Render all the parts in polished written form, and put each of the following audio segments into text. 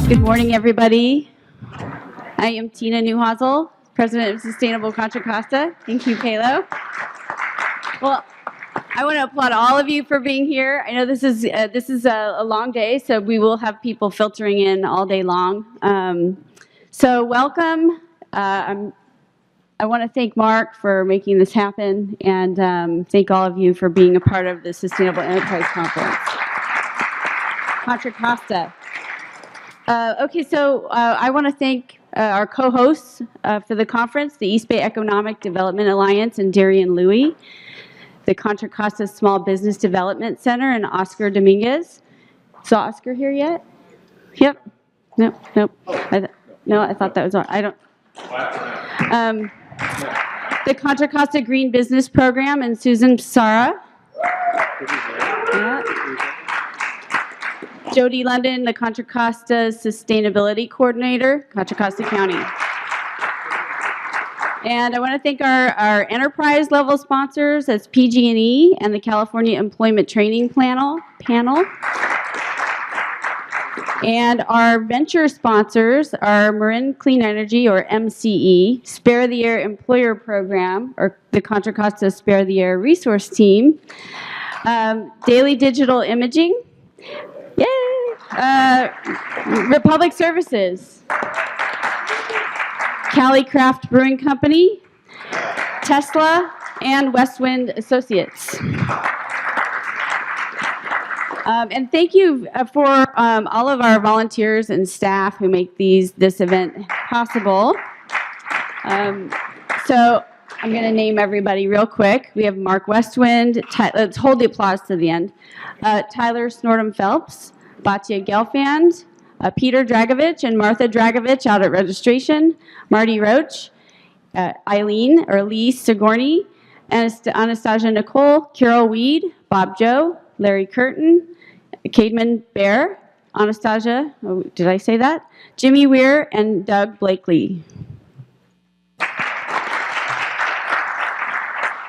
Good morning, everybody. I am Tina Neuhausel, President of Sustainable Contra Costa. Thank you, Palo. Well, I want to applaud all of you for being here. I know this is a long day, so we will have people filtering in all day long. So welcome. I want to thank Mark for making this happen, and thank all of you for being a part of the Sustainable Enterprise Conference. Contra Costa. Okay, so I want to thank our co-hosts for the conference, the East Bay Economic Development Alliance and Darian Louie, the Contra Costa Small Business Development Center, and Oscar Dominguez. Saw Oscar here yet? Yep. Nope. I thought that was all. I don't. The Contra Costa Green Business Program and Susan Psara. Yeah. Jody London, the Contra Costa Sustainability Coordinator, Contra Costa County. And I want to thank our enterprise level sponsors as PG&E and the California Employment Training Panel. And our venture sponsors are Marin Clean Energy, or MCE, Spare the Air Employer Program, or the Contra Costa Spare the Air Resource Team, Daily Digital Imaging, yay! Republic Services, Cali Craft Brewing Company, Tesla, and Westwind Associates. And thank you for all of our volunteers and staff who make this event possible. So I'm going to name everybody real quick. We have Mark Westwind. Let's hold the applause to the end. Tyler Snortum Phelps, Batya Gelfand, Peter Dragovich and Martha Dragovich out at registration, Marty Roach, Eileen or Lee Sigourney, Anastasia Nicole, Carol Weed, Bob Joe, Larry Curtin, Cademan Bear, Anastasia, did I say that? Jimmy Weir, and Doug Blakely.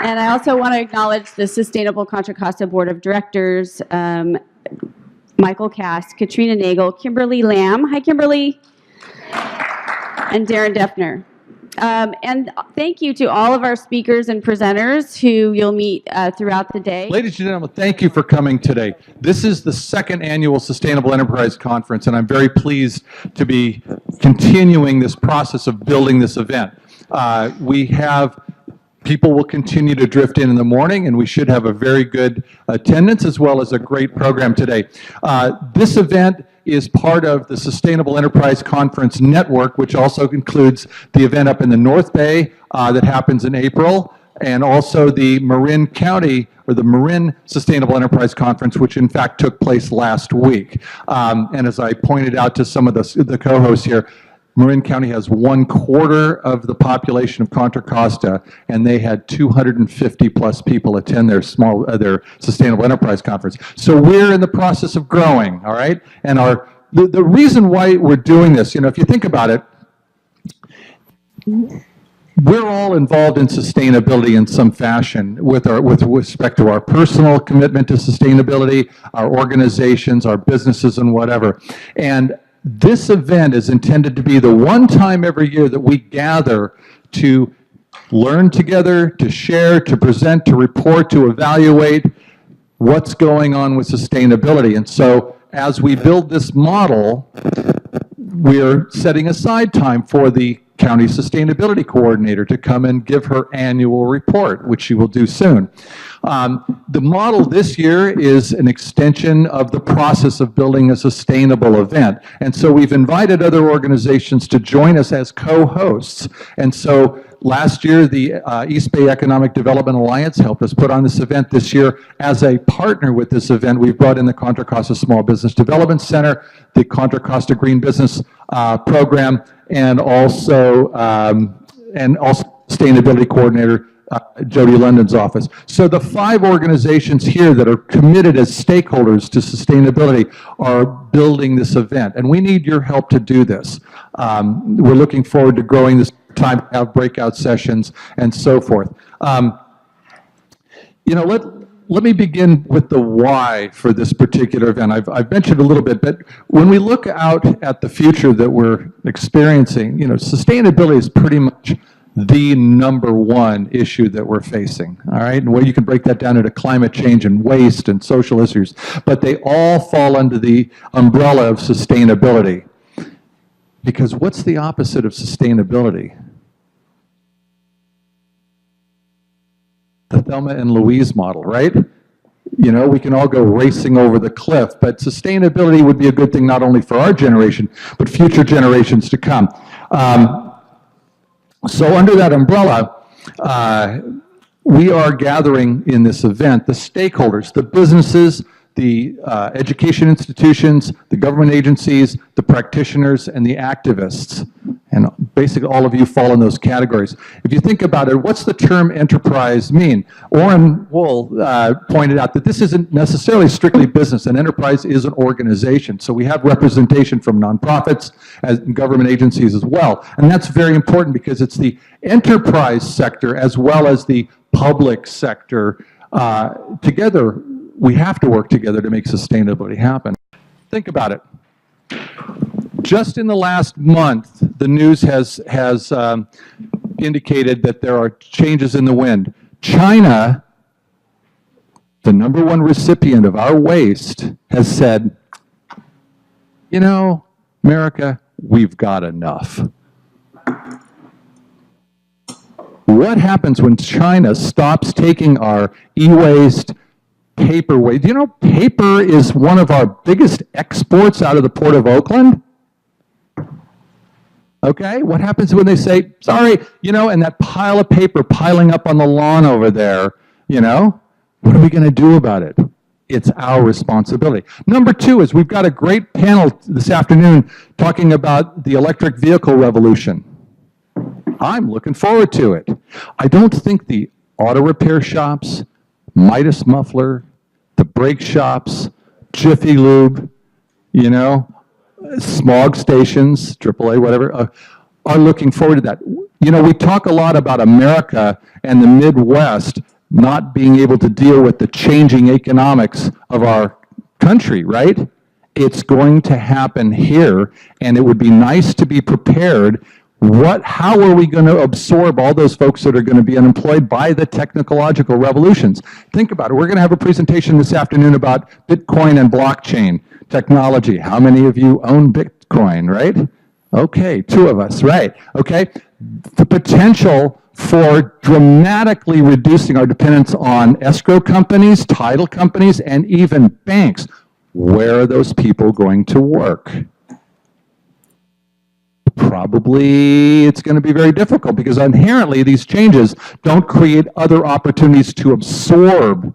And I also want to acknowledge the Sustainable Contra Costa Board of Directors, Michael Cass, Katrina Nagel, Kimberly Lamb, hi Kimberly, and Darren Defner. And thank you to all of our speakers and presenters who you'll meet throughout the day. Ladies and gentlemen, thank you for coming today. This is the second annual Sustainable Enterprise Conference, and I'm very pleased to be continuing this process of building this event. People will continue to drift in the morning, and we should have a very good attendance as well as a great program today. This event is part of the Sustainable Enterprise Conference Network, which also includes the event up in the North Bay that happens in April, and also the Marin County, or the Marin Sustainable Enterprise Conference, which in fact took place last week. And as I pointed out to some of the co-hosts here, Marin County has 1/4 of the population of Contra Costa, and they had 250 plus people attend their Sustainable Enterprise Conference. So we're in the process of growing, all right? And the reason why we're doing this, if you think about it, we're all involved in sustainability in some fashion with respect to our personal commitment to sustainability, our organizations, our businesses, and whatever. And this event is intended to be the one time every year that we gather to learn together, to share, to present, to report, to evaluate what's going on with sustainability. And so as we build this model, we're setting aside time for the County Sustainability Coordinator to come and give her annual report, which she will do soon. The model this year is an extension of the process of building a sustainable event. And so we've invited other organizations to join us as co-hosts. And so last year, the East Bay Economic Development Alliance helped us put on this event. This year, as a partner with this event, we've brought in the Contra Costa Small Business Development Center, the Contra Costa Green Business Program, and also Sustainability Coordinator Jody London's office. So the 5 organizations here that are committed as stakeholders to sustainability are building this event, and we need your help to do this. We're looking forward to growing this time to have breakout sessions and so forth. let me begin with the why for this particular event. I've mentioned a little bit, but when we look out at the future that we're experiencing, sustainability is pretty much the number one issue that we're facing, all right? And you can break that down into climate change and waste and social issues, but they all fall under the umbrella of sustainability. Because what's the opposite of sustainability? The Thelma and Louise model, right? We can all go racing over the cliff, but sustainability would be a good thing not only for our generation, but future generations to come. So under that umbrella, we are gathering in this event the stakeholders, the businesses, the education institutions, the government agencies, the practitioners, and the activists. And basically all of you fall in those categories. If you think about it, what's the term enterprise mean? Orrin Wool pointed out that this isn't necessarily strictly business. An enterprise is an organization. So we have representation from nonprofits and government agencies as well. And that's very important because it's the enterprise sector as well as the public sector together. We have to work together to make sustainability happen. Think about it. Just in the last month, the news has indicated that there are changes in the wind. China, the number one recipient of our waste, has said, America, we've got enough. What happens when China stops taking our e-waste, paper waste? Do you know paper is one of our biggest exports out of the Port of Oakland? Okay, what happens when they say, sorry, and that pile of paper piling up on the lawn over there, what are we going to do about it? It's our responsibility. Number two is we've got a great panel this afternoon talking about the electric vehicle revolution. I'm looking forward to it. I don't think the auto repair shops, Midas Muffler, the brake shops, Jiffy Lube, smog stations, AAA, whatever, are looking forward to that. We talk a lot about America and the Midwest not being able to deal with the changing economics of our country, right? It's going to happen here, and it would be nice to be prepared. How are we going to absorb all those folks that are going to be unemployed by the technological revolutions? Think about it. We're going to have a presentation this afternoon about Bitcoin and blockchain technology. How many of you own Bitcoin, right? Okay, 2 of us, right? Okay, the potential for dramatically reducing our dependence on escrow companies, title companies, and even banks. Where are those people going to work? Probably it's going to be very difficult because inherently these changes don't create other opportunities to absorb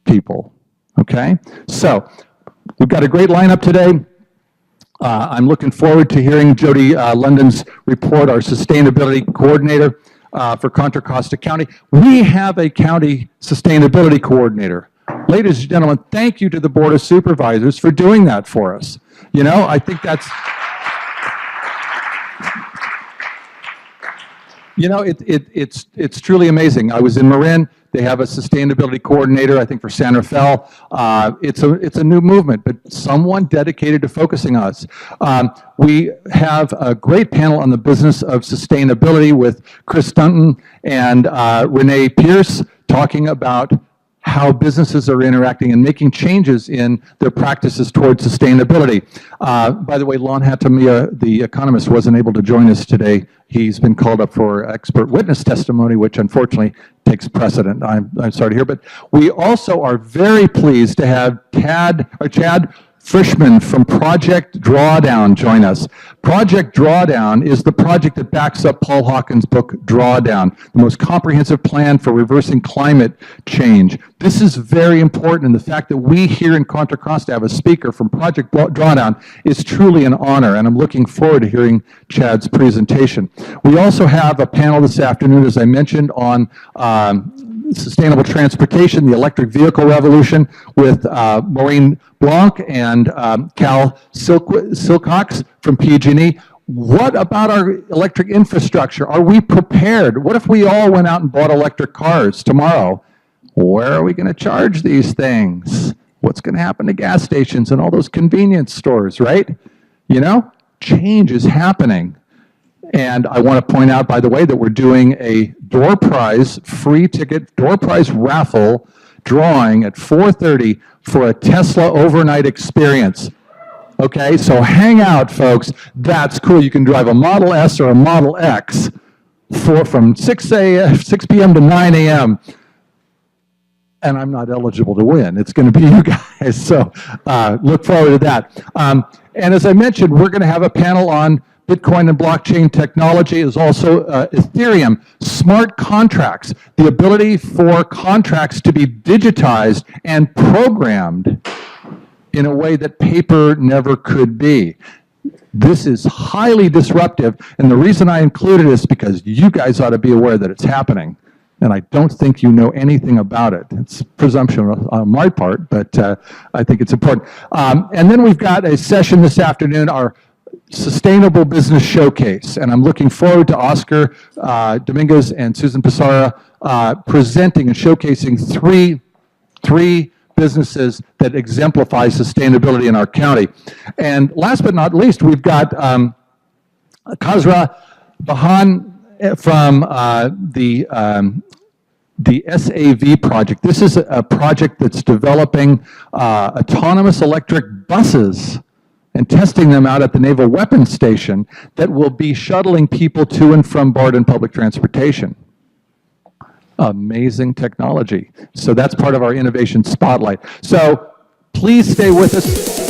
people, okay? So we've got a great lineup today. I'm looking forward to hearing Jody London's report, our sustainability coordinator for Contra Costa County. We have a county sustainability coordinator. Ladies and gentlemen, thank you to the Board of Supervisors for doing that for us. I think that's... It's truly amazing. I was in Marin. They have a sustainability coordinator, I think, for San Rafael. It's a new movement, but someone dedicated to focusing on us. We have a great panel on the business of sustainability with Chris Dunton and Renee Pierce talking about how businesses are interacting and making changes in their practices towards sustainability. By the way, Lon Hatamiya, the economist, wasn't able to join us today. He's been called up for expert witness testimony, which unfortunately takes precedent. I'm sorry to hear, but we also are very pleased to have Chad Frischman from Project Drawdown join us. Project Drawdown is the project that backs up Paul Hawkins' book, Drawdown, the most comprehensive plan for reversing climate change. This is very important, and the fact that we here in Contra Costa have a speaker from Project Drawdown is truly an honor, and I'm looking forward to hearing Chad's presentation. We also have a panel this afternoon, as I mentioned, on sustainable transportation, the electric vehicle revolution, with Maureen Blanc and Cal Silcox from PG&E. What about our electric infrastructure? Are we prepared? What if we all went out and bought electric cars tomorrow? Where are we going to charge these things? What's going to happen to gas stations and all those convenience stores, right? You know, change is happening. And I want to point out, by the way, that we're doing a door prize, free ticket, door prize raffle drawing at 4:30 for a Tesla overnight experience. Okay, so hang out, folks. That's cool. You can drive a Model S or a Model X from 6 p.m. to 9 a.m. And I'm not eligible to win. It's going to be you guys. So look forward to that. And as I mentioned, we're going to have a panel on Bitcoin and blockchain technology. Is also Ethereum, smart contracts, the ability for contracts to be digitized and programmed in a way that paper never could be. This is highly disruptive, and the reason I included it is because you guys ought to be aware that it's happening, and I don't think you know anything about it. It's presumption on my part, but I think it's important. And then we've got a session this afternoon, our Sustainable Business Showcase, and I'm looking forward to Oscar Dominguez and Susan Pissarra presenting and showcasing three businesses that exemplify sustainability in our county. And last but not least, we've got Khazra Bahan from the SAV project. This is a project that's developing autonomous electric buses and testing them out at the Naval Weapons Station that will be shuttling people to and from Barden Public Transportation. Amazing technology. So that's part of our innovation spotlight. So please stay with us.